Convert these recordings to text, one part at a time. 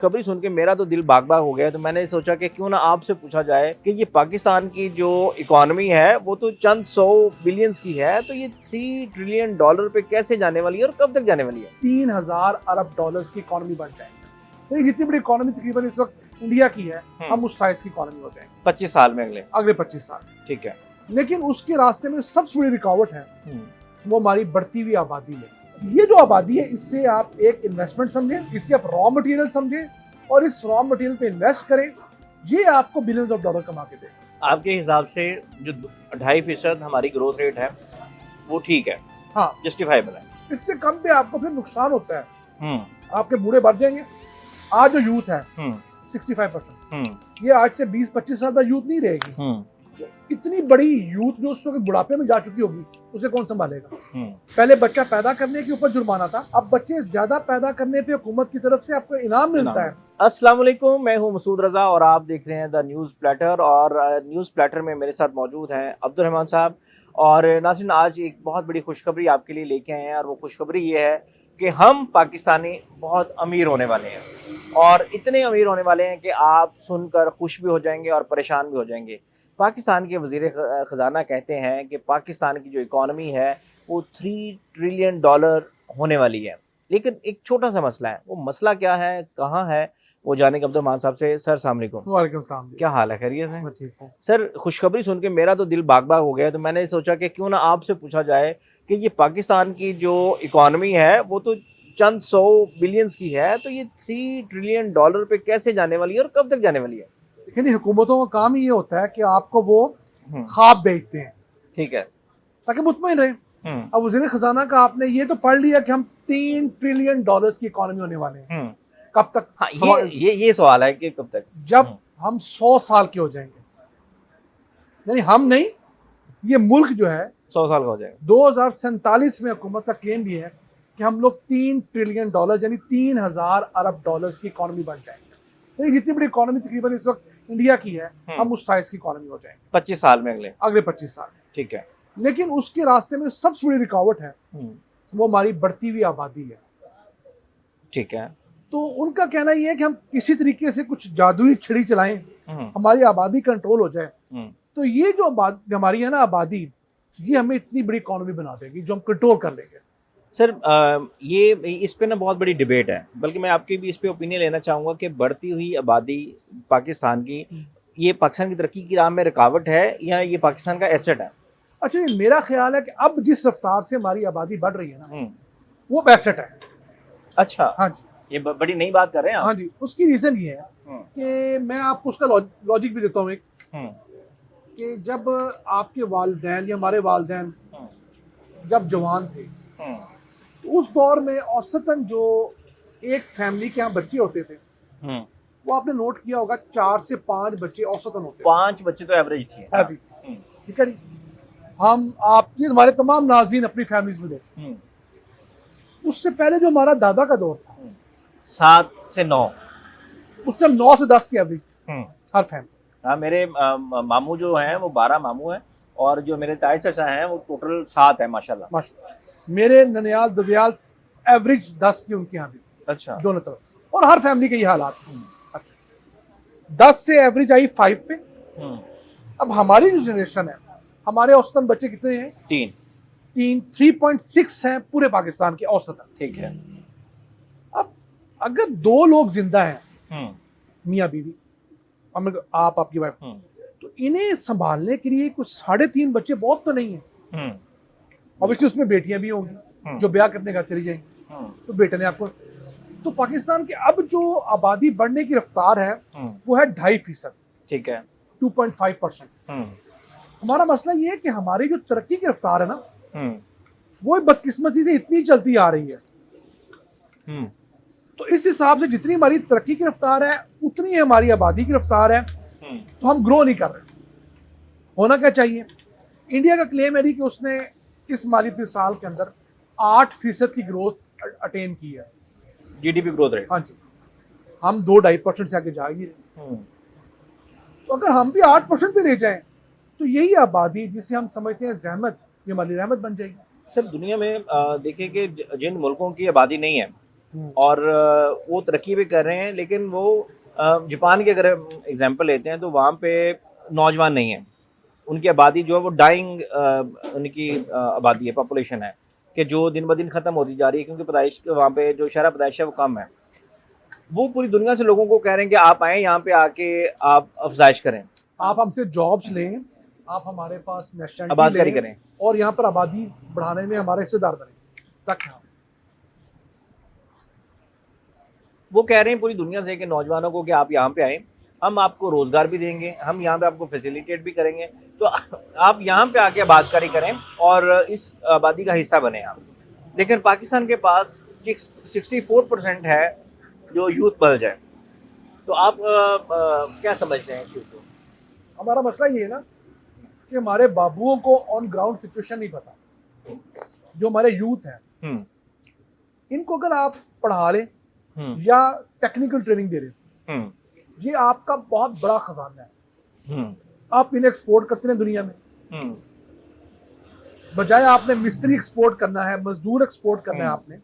खबरी सुन के मेरा तो दिल बाग बाग हो गया, तो मैंने सोचा कि क्यों ना आपसे पूछा जाए कि ये पाकिस्तान की जो इकॉनमी है वो तो चंद 100 बिलियंस की है, तो ये $3 ट्रिलियन पे कैसे जाने वाली है और कब तक जाने वाली है? 3000 अरब डॉलर्स की इकॉनमी बन जाएगी। तो जितनी बड़ी इकॉनमी तकरीबन इस वक्त इंडिया की है, हम उस साइज की इकॉनमी हो जाएंगे 25 साल में, अगले 25 साल। ठीक है। लेकिन उसके रास्ते में सबसे बड़ी रुकावट है वो हमारी बढ़ती हुई आबादी है। ये जो आबादी है, इससे आप एक इन्वेस्टमेंट समझें, इससे आप रॉ मटेरियल समझें और इस रॉ मटेरियल पे इन्वेस्ट करें, ये आपको बिलियंस ऑफ डॉलर कमा के दे। आपके हिसाब से जो 2.5% हमारी ग्रोथ रेट है वो ठीक है? हाँ, जस्टिफाइबल है। इससे कम पे आपको फिर नुकसान होता है। आपके बूढ़े बढ़ जाएंगे। आज जो यूथ है 65%, ये आज से 20-25 साल बाद यूथ नहीं रहेगी। इतनी बड़ी यूथ जो उस वक्त बुढ़ापे में जा चुकी होगी, उसे कौन संभालेगा? पहले बच्चा पैदा करने के ऊपर जुर्माना था, अब बच्चे ज्यादा पैदा करने पे हुकूमत की तरफ से आपको इनाम मिलता है। अस्सलाम वालेकुम, मैं हूं मसूद रजा और आप देख रहे हैं द न्यूज़ प्लेटर। और न्यूज़ प्लेटर में मेरे साथ मौजूद हैं अब्दुल रहमान साहब। और नाज़रीन, आज एक बहुत बड़ी खुशखबरी आपके लिए लेके आए हैं, और वो खुशखबरी ये है कि हम पाकिस्तानी बहुत अमीर होने वाले हैं, और इतने अमीर होने वाले हैं कि आप सुनकर खुश भी हो जाएंगे और परेशान भी हो जाएंगे। पाकिस्तान के वज़ीर ख़जाना कहते हैं कि पाकिस्तान की जो इकॉनमी है वो $3 ट्रिलियन होने वाली है। लेकिन एक छोटा सा मसला है, वो मसला क्या है, कहाँ है, वो जाने अब्दुल रहमान साहब से। सर अस्सलाम वालेकुम। वालेकुम सलाम। क्या हाल है, खैरियत से? ठीक हूं सर, खुशखबरी सुन के मेरा तो दिल बाग बाग हो गया, तो मैंने सोचा कि क्यों ना आपसे पूछा जाए कि ये पाकिस्तान की जो इकॉनमी है वो तो चंद 100 बिलियंस की है, तो ये $3 ट्रिलियन पे कैसे जाने वाली है और कब तक जाने वाली है? लेकिन हुकूमतों का काम ही ये होता है कि आपको वो ख्वाब बेचते हैं, ठीक है, ताकि मुतमईन रहे। अब वज़ीर खजाना का आपने ये तो पढ़ लिया कि हम $3 ट्रिलियन की इकॉनमी होने वाले हैं। कब तक? हाँ, ये सवाल है कि कब तक? जब हम 100 साल के हो जाएंगे। यानी हम नहीं, ये मुल्क जो है 100 साल का हो जाएगा। 2047 में हुकूमत का क्लेम भी है कि हम लोग $3 ट्रिलियन यानी 3000 अरब डॉलर्स की इकॉनमी बन जाएंगे। यानी जितनी बड़ी इकॉनमी तकरीबन इस वक्त इंडिया की है, हम उस साइज की इकॉनमी हो जाएंगे 25 साल में, अगले 25 साल। ठीक है। लेकिन उसके रास्ते में सबसे बड़ी रुकावट है वो हमारी बढ़ती हुई आबादी है। ठीक है। तो उनका कहना यह है कि हम किसी तरीके से कुछ जादुई छड़ी चलाएं, हमारी आबादी कंट्रोल हो जाए, तो ये जो हमारी है ना आबादी, ये हमें इतनी बड़ी इकॉनमी बना देगी जो हम कंट्रोल कर लेंगे। सर, ये इस पे ना बहुत बड़ी डिबेट है, बल्कि मैं आपकी भी इस पे ओपिनियन लेना चाहूँगा कि बढ़ती हुई आबादी पाकिस्तान की, ये पाकिस्तान की तरक्की की राह में रुकावट है या ये पाकिस्तान का एसेट है? अच्छा, मेरा ख्याल है कि अब जिस रफ्तार से हमारी आबादी बढ़ रही है ना, वो एसेट है। अच्छा, हाँ जी, ये बड़ी नई बात कर रहे हैं आप। हाँ जी, उसकी रीज़न ये है कि मैं आपको उसका लॉजिक भी देता हूँ एक, कि जब आपके वालिदैन या हमारे वालिदैन जब जवान थे, तो उस दौर में औसतन जो एक फैमिली के यहाँ बच्चे होते थे, वो आपने नोट किया होगा 4 से 5 बच्चे औसतन होते थे। 5 बच्चे तो एवरेज थी। ठीक है जी। हम आप ये हमारे तमाम नाज़रीन अपनी फैमिलीज में देखें, उससे पहले जो हमारा दादा का दौर था 7 से 9, उस टाइम 9 से 10 की एवरेज थी हर फैमिली। हाँ, मेरे मामू जो हैं वो 12 मामू हैं, और जो मेरे ताए चाचा हैं वो टोटल 7 है माशाल्लाह। मेरे ननियाल ददियाल एवरेज 10 की उनके यहाँ भी। अच्छा, दोनों तरफ से, और हर फैमिली के ये हालात। अच्छा, 10 से एवरेज आई 5 पे। अब हमारी जो जनरेशन है, हमारे औसतन बच्चे कितने हैं? 3.6 हैं पूरे पाकिस्तान के औसतन। ठीक है। अब अगर 2 लोग जिंदा हैं, मियाँ बीवी, आप आपकी वाइफ, तो इन्हें संभालने के लिए कुछ 3.5 बच्चे बहुत तो नहीं है। ऑब्वियसली उसमें बेटियां भी होंगी जो ब्याह करने का चली जाएंगी, तो बेटे ने आपको। तो पाकिस्तान की अब जो आबादी बढ़ने की रफ्तार है वो है 2.5%। ठीक है, 2.5%। हमारा मसला ये है कि हमारी जो तरक्की की रफ्तार है ना, वो बदकिस्मती से इतनी चलती आ रही है। तो इस हिसाब से जितनी हमारी तरक्की की रफ्तार है, उतनी हमारी आबादी की रफ्तार है, तो हम ग्रो नहीं कर रहे। होना क्या चाहिए? इंडिया का क्लेम है कि उसने इस माली साल के अंदर 8% की ग्रोथ अटेन की है, जीडीपी ग्रोथ रेट। हाँ जी, हम 2-2.5% से आगे जाएंगे। तो अगर हम भी 8% पे ले जाएं, तो यही आबादी जिसे हम समझते हैं जहमत, ये हमारी रहमत बन जाएगी। सर, दुनिया में देखें कि जिन मुल्कों की आबादी नहीं है और वो तरक्की भी कर रहे हैं, लेकिन वो जापान की अगर एग्जांपल लेते हैं तो वहाँ पे नौजवान नहीं है, उनकी आबादी जो है वो डाइंग उनकी आबादी है, पॉपुलेशन है कि जो दिन ब दिन ख़त्म होती जा रही है, क्योंकि पैदाइश वहाँ पे जो शरह पैदाइश है वो कम है। वो पूरी दुनिया से लोगों को कह रहे हैं कि आप आएँ यहाँ पे आके आप अफजाइश करें, आप हमसे जॉब्स लें, आप हमारे पास नेशनलिटी आबादकारी लें करें और यहाँ पर आबादी बढ़ाने में हमारे हिस्सेदार बने तक। वो कह रहे हैं पूरी दुनिया से कि नौजवानों को कि आप यहाँ पे आएँ, हम आपको रोज़गार भी देंगे, हम यहाँ पे आपको फैसिलिटेट भी करेंगे, तो आप यहाँ पे आके आबादकारी करें और इस आबादी का हिस्सा बने आप। लेकिन पाकिस्तान के पास 64% है जो यूथ बल्ज है, तो आप क्या समझते हैं इस चीज़ को? हमारा मसला ये है ना कि हमारे बाबुओं को ऑन ग्राउंड सिचुएशन नहीं पता। जो हमारे यूथ हैं इनको अगर आप पढ़ा लें या टेक्निकल ट्रेनिंग दे रहे, ये आपका बहुत बड़ा खजाना है। आप इन्हें एक्सपोर्ट करते हैं दुनिया में, बजाय आपने मिस्त्री एक्सपोर्ट करना है, मजदूर एक्सपोर्ट करना है, आपने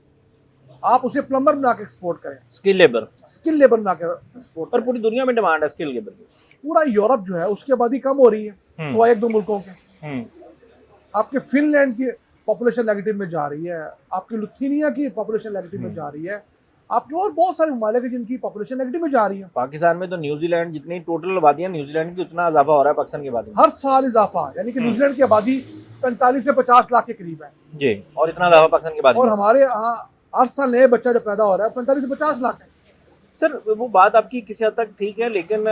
आप उसे प्लम्बर बना के एक्सपोर्ट करें, स्किल लेबर बना के एक्सपोर्ट। और पूरी दुनिया में डिमांड है स्किल लेबर की। पूरा यूरोप जो है उसकी आबादी कम हो रही है, सवा एक दो मुल्कों के। आपके फिनलैंड की पॉपुलेशन नेगेटिव में जा रही है, आपकी लुथीनिया की पॉपुलेशन नेगेटिव में जा रही है, आपके और बहुत सारे ममालिक है जिनकी पॉपुलेशन नेगेटिव में जा रही है। पाकिस्तान में तो न्यूजीलैंड जितनी टोटल आबादी है न्यूजीलैंड की उतना इजाफा हो रहा है पाकिस्तान की आबादी में, हर साल इजाफा, यानी कि न्यूजीलैंड की आबादी 45 से 50 लाख के करीब है जी, और इतना इजाफा पाकिस्तान की आबादी और में। हमारे यहाँ हर साल नए बच्चा जो पैदा हो रहा है 45 से 50 लाख है। सर वो बात आपकी किसी हद तक ठीक है, लेकिन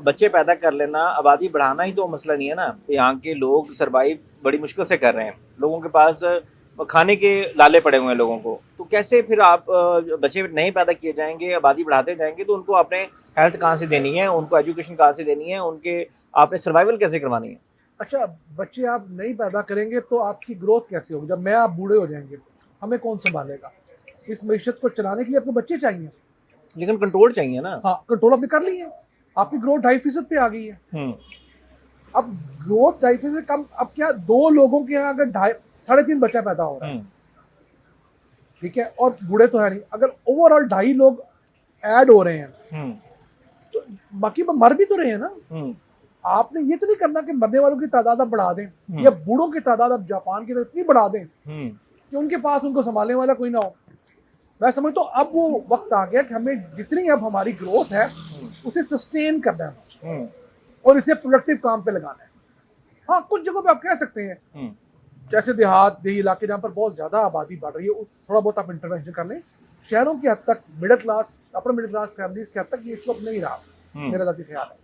बच्चे पैदा कर लेना, आबादी बढ़ाना ही तो मसला नहीं है ना। यहाँ के लोग सरवाइव बड़ी मुश्किल से कर रहे हैं, लोगों के पास खाने के लाले पड़े हुए हैं लोगों को, तो कैसे फिर आप बच्चे नहीं पैदा किए जाएंगे, आबादी बढ़ाते जाएंगे, तो उनको आपने हेल्थ कहाँ से देनी है, उनको एजुकेशन कहाँ से देनी है, उनके आपने सर्वाइवल कैसे करवानी है? अच्छा, बच्चे आप नहीं पैदा करेंगे तो आपकी ग्रोथ कैसे होगी? जब मैं आप बूढ़े हो जाएंगे हमें कौन संभालेगा? इस मैशत को चलाने के लिए आपको बच्चे चाहिए, लेकिन कंट्रोल चाहिए ना। हाँ, कंट्रोल आपने कर ली है, आपकी ग्रोथ 2.5% पे आ गई है। अब ग्रोथ 2.5% कम, अब क्या 2 लोगों के यहाँ अगर 3.5 बच्चा पैदा हो रहा है, ठीक है, और बूढ़े तो है नहीं, अगर ओवरऑल 2.5 लोग ऐड हो रहे हैं तो बाकी मर भी तो रहे हैं ना। आपने ये तो नहीं करना कि मरने वालों की तादाद आप बढ़ा दें या बूढ़ों की तादाद आप जापान की तरह इतनी बढ़ा दें कि उनके पास उनको संभालने वाला कोई ना हो। मैं समझता हूँ अब वो वक्त आ गया कि हमें जितनी अब हमारी ग्रोथ है उसे सस्टेन करना है और इसे प्रोडक्टिव काम पे लगाना है। हाँ, कुछ जगहों पे आप कह सकते हैं जैसे देही इलाके जहाँ पर बहुत ज़्यादा आबादी बढ़ रही है, थोड़ा बहुत आप इंटरवेंशन कर लें। शहरों की हद तक middle class, upper middle class families की हद तक ये इशू अब नहीं रहा, मेरा ज़ाती ख्याल है।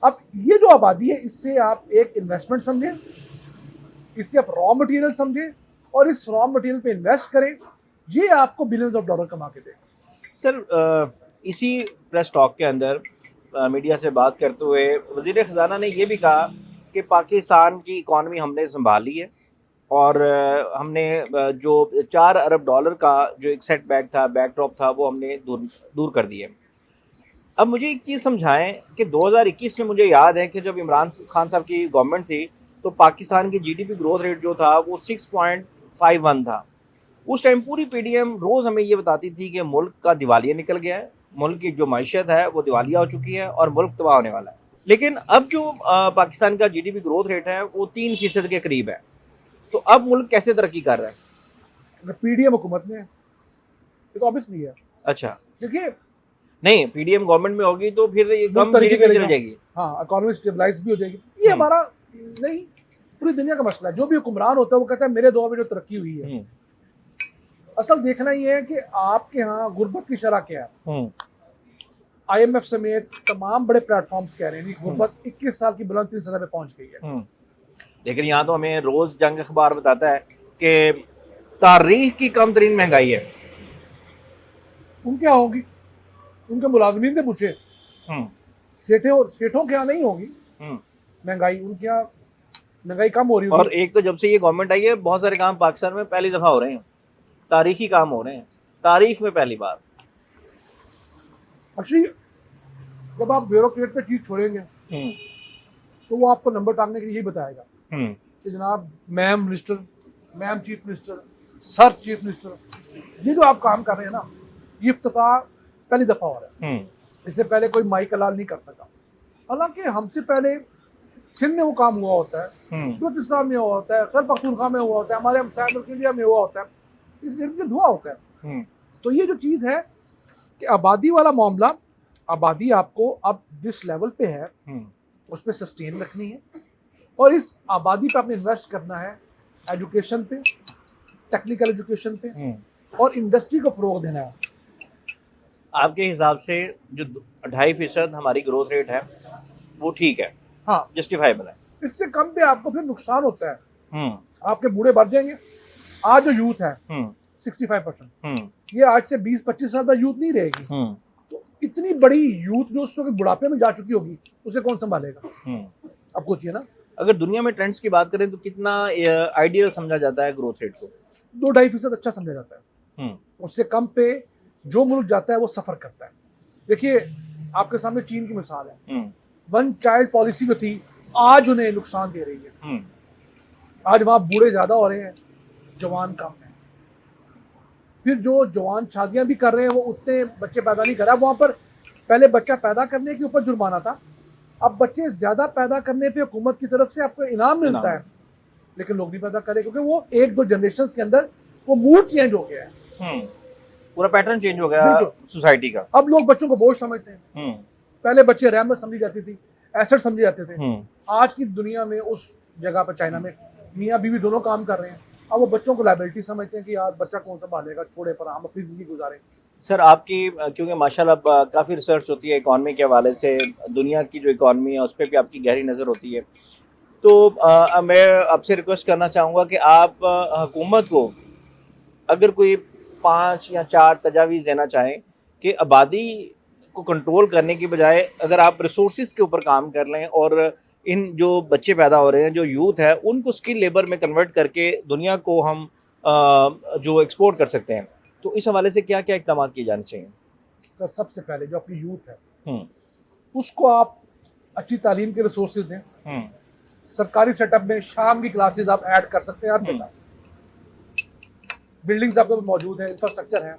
अब ये जो आबादी है इससे आप एक इन्वेस्टमेंट समझें, इससे आप रॉ मटेरियल समझें और इस रॉ मटेरियल पे इन्वेस्ट करें, ये आपको बिलियंस ऑफ डॉलर कमा के देगा। सर इसी प्रेस टॉक के अंदर मीडिया से बात करते हुए वज़ीर ख़जाना ने ये भी कहा कि पाकिस्तान की इकॉनमी हमने संभाली है और हमने जो 4 अरब डॉलर का जो एक सेट बैक था, बैकड्रॉप था, वो हमने दूर कर दिए। अब मुझे एक चीज़ समझाएं कि 2021 में मुझे याद है कि जब इमरान खान साहब की गवर्नमेंट थी तो पाकिस्तान की जीडीपी ग्रोथ रेट जो था वो 6.51 था। उस टाइम पूरी पीडीएम रोज़ हमें ये बताती थी कि मुल्क का दिवालिया निकल गया है, मुल्क की जो मईशत है वो दिवालिया हो चुकी है और मुल्क तबाह होने वाला है। लेकिन अब जो पाकिस्तान का जीडीपी ग्रोथ रेट है वो 3% के करीब है, तो अब मुल्क कैसे तरक्की कर रहा है? अगर पीडीएम हुकूमत में ये तो ऑब्वियसली है। अच्छा, देखिए, नहीं, पीडीएम गवर्नमेंट में होगी तो फिर ये कम जीडीपी चल जाएगी। हाँ, इकोनॉमी स्टेबलाइज भी हो जाएगी। ये हमारा नहीं, पूरी दुनिया का मसला है। जो भी हुक्मरान होता है वो कहता है मेरे दौर में जो तरक्की हुई है। असल देखना ये है कि आपके यहाँ गुर्बत की शरह क्या है। IMF समेत तमाम बड़े प्लेटफॉर्म्स कह रहे हैं कि गुर्बत 21 साल की बुलंद 3 सतह पे पहुंच गई है। लेकिन यहाँ तो हमें रोज जंग अखबार बताता है कि तारीख की कम तरीन महंगाई है। उनके यहाँ होगी, उनके मुलाजमीन से पूछे, सेठों के यहाँ नहीं होगी महंगाई, उनके यहाँ महंगाई कम हो रही है। और एक तो जब से ये गवर्नमेंट आई है बहुत सारे काम पाकिस्तान में पहली दफ़ा हो रहे हैं, तारीखी काम हो रहे हैं, तारीख में पहली बार। एक्चुअली जब आप ब्यूरोक्रेट पे चीज छोड़ेंगे तो वो आपको नंबर टांगने के लिए यही बताएगा कि जनाब ma'am minister, ma'am chief minister, sir chief minister, ये जो आप काम कर रहे हैं ना ये इफ्तिताह पहली दफ़ा हो रहा है। इससे पहले कोई माई कलाल नहीं कर सका। हालांकि हमसे पहले सिंध में वो काम हुआ होता है, बलूचिस्तान में हुआ होता है, खैबर पख्तूनख्वा में हुआ होता है, हमारे हमसाया मुल्क इंडिया में हुआ होता है, इस इर्द गिर्द हुआ होता है। तो ये जो चीज़ है कि आबादी वाला मामला, आबादी आपको अब जिस लेवल पे है उस पर सस्टेन रखनी है और इस आबादी पे आपने इन्वेस्ट करना है, एजुकेशन पे, टेक्निकल एजुकेशन पे और इंडस्ट्री को फ़रोग देना है। आपके हिसाब से जो 2.5% हमारी ग्रोथ रेट है वो ठीक है, हाँ, जस्टिफाइबल है। इससे कम पे आपको फिर नुकसान होता है। आपके बूढ़े बढ़ जाएंगे। आज जो यूथ है 65%, ये आज से 20-25 साल बाद यूथ नहीं रहेगी। तो इतनी बड़ी यूथ जो उस वक्त बुढ़ापे में जा चुकी होगी, उसे कौन संभालेगा? अब सोचिए ना। अगर दुनिया में ट्रेंड्स की बात करें तो कितना आइडियल समझा जाता है ग्रोथ रेट को? 2-2.5% अच्छा समझा जाता है। उससे कम पे जो मुल्क जाता है वो सफ़र करता है। देखिए, आपके सामने चीन की मिसाल है। 1 चाइल्ड पॉलिसी जो थी, आज उन्हें नुकसान दे रही है। आज वहाँ बूढ़े ज़्यादा हो रहे हैं, जवान कम है। फिर जो जवान शादियाँ भी कर रहे हैं वो उतने बच्चे पैदा नहीं कर रहा। वहाँ पर पहले बच्चा पैदा करने के ऊपर जुर्माना था, अब बच्चे ज़्यादा पैदा करने पे हुकूमत की तरफ से आपको इनाम मिलता है, लेकिन लोग नहीं पैदा करे क्योंकि वो 1-2 जनरेशन के अंदर वो मूड चेंज हो गया है। पूरा पैटर्न चेंज हो गया सोसाइटी का। अब लोग बच्चों को बोझ समझते हैं। पहले बच्चे रहमत समझी जाती थी, एसेट समझे जाते थे। आज की दुनिया में उस जगह पर चाइना में मियाँ बीवी दोनों काम कर रहे हैं। अब वो बच्चों को लायबिलिटी समझते हैं कि यार बच्चा कौन संभालेगा, छोड़े पर हम अपनी ज़िंदगी गुजारें। सर, आपकी क्योंकि माशाल्लाह काफ़ी रिसर्च होती है इकॉनमी के हवाले से, दुनिया की जो इकॉनमी है उस पर भी आपकी गहरी नज़र होती है, तो मैं आपसे रिक्वेस्ट करना चाहूँगा कि आप हुकूमत को अगर कोई 5 या 4 तजावीज़ देना चाहें कि आबादी को कंट्रोल करने की बजाय अगर आप रिसोर्सेज के ऊपर काम कर लें और इन जो बच्चे पैदा हो रहे हैं, जो यूथ है, उनको स्किल लेबर में कन्वर्ट करके दुनिया को हम जो एक्सपोर्ट कर सकते हैं, तो इस हवाले से क्या क्या इक़दाम किए जाने चाहिए? सर, सबसे पहले जो अपनी यूथ है उसको आप अच्छी तालीम के रिसोर्सेज दें। सरकारी सेटअप में शाम की क्लासेज आप ऐड कर सकते हैं। आप बेटा, बिल्डिंग्स आपके पास मौजूद है, इंफ्रास्ट्रक्चर है,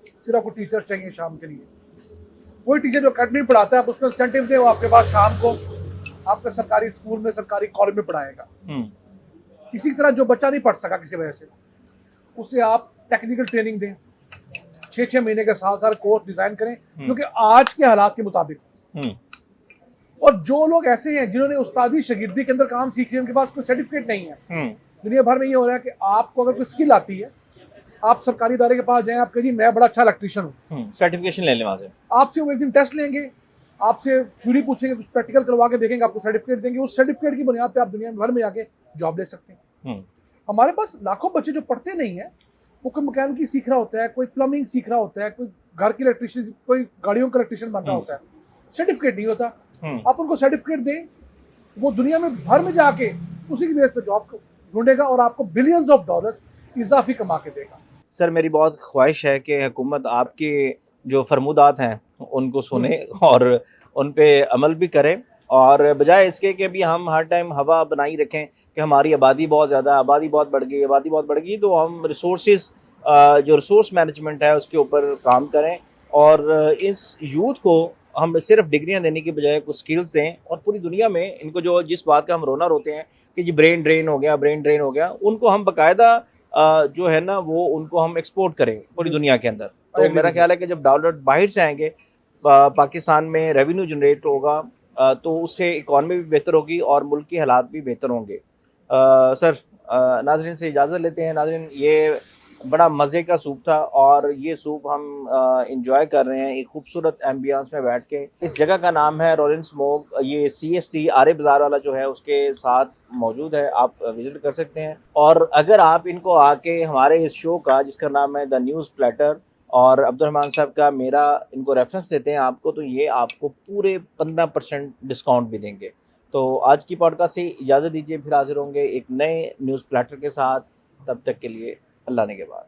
सिर्फ आपको टीचर चाहिए शाम के लिए। कोई टीचर जो अकेडमी पढ़ाता है आप उसको इंसेंटिव दें, वो आपके पास शाम को आपके सरकारी स्कूल में, सरकारी कॉलेज में पढ़ाएगा। इसी तरह जो बच्चा नहीं पढ़ सका किसी वजह से, उसे आप टेक्निकल ट्रेनिंग दें। 6-6 महीने के साल कोर्स डिजाइन करें जो कि आज के हालात के मुताबिक। और जो लोग ऐसे हैं जिन्होंने उस्तादी शागिर्दी के अंदर काम सीख लिया, उनके पास कोई सर्टिफिकेट नहीं है। दुनिया भर में ये हो रहा है कि आपको अगर कोई स्किल आती है, आप सरकारी इदारे के पास जाएं, आप कहिए मैं बड़ा अच्छा इलेक्ट्रीशियन हूँ, सर्टिफिकेशन ले लें वहाँ से। आपसे वो एक दिन टेस्ट लेंगे, आपसे थ्योरी पूछेंगे, कुछ प्रैक्टिकल करवा के देखेंगे, आपको सर्टिफिकेट देंगे। उस सर्टिफिकेट की बुनियाद पे आप दुनिया भर में जाके जॉब ले सकते हैं। हमारे पास लाखों बच्चे जो पढ़ते नहीं है, वो कोई मैकेनिक सीख रहा होता है, कोई प्लम्बिंग सीख रहा होता है, कोई घर की इलेक्ट्रीशियन, कोई गाड़ियों का इलेक्ट्रीशियन बन रहा होता है, सर्टिफिकेट नहीं होता। आप उनको सर्टिफिकेट दें, वो दुनिया में भर में जाके उसी की बेस पर जॉब ढूंढेगा और आपको बिलियंस ऑफ डॉलर्स इजाफी कमा के देगा। सर, मेरी बहुत ख्वाहिश है कि हुकूमत आपके जो फरमूदात हैं उनको सुने और उन पे अमल भी करे, और बजाय इसके कि भी हम हर टाइम हवा बनाई रखें कि हमारी आबादी बहुत ज़्यादा, आबादी बहुत बढ़ गई, आबादी बहुत बढ़ गई, तो हम रिसोर्सेज जो रिसोर्स मैनेजमेंट है उसके ऊपर काम करें और इस यूथ को हम सिर्फ डिग्रियां देने की बजाय कुछ स्किल्स दें। और पूरी दुनिया में इनको जो जिस बात का हम रोना रोते हैं कि जी ब्रेन ड्रेन हो गया, ब्रेन ड्रेन हो गया, उनको हम बाकायदा जो है ना वो उनको हम एक्सपोर्ट करें पूरी दुनिया के अंदर। तो मेरा ख्याल है कि जब डॉलर बाहर से आएंगे, पाकिस्तान में रेवेन्यू जनरेट होगा, तो उससे इकॉनमी भी बेहतर होगी और मुल्क के हालात भी बेहतर होंगे। सर, नाज़रीन से इजाज़त लेते हैं। नाज़रीन, ये बड़ा मज़े का सूप था और ये सूप हम इंजॉय कर रहे हैं एक खूबसूरत एम्बियंस में बैठ के। इस जगह का नाम है रोलिंग स्मोक। ये CST आरे बाज़ार वाला जो है उसके साथ मौजूद है, आप विज़िट कर सकते हैं। और अगर आप इनको आके हमारे इस शो का, जिसका नाम है द न्यूज़ प्लेटर, और अब्दुर्रहमान साहब का मेरा इनको रेफरेंस देते हैं आपको, तो ये आपको पूरे 15% डिस्काउंट भी देंगे। तो आज की पॉडकास्ट से इजाज़त दीजिए, फिर हाजिर होंगे एक नए न्यूज़ प्लेटर के साथ। तब तक के लिए अल्लाह ने के बाद।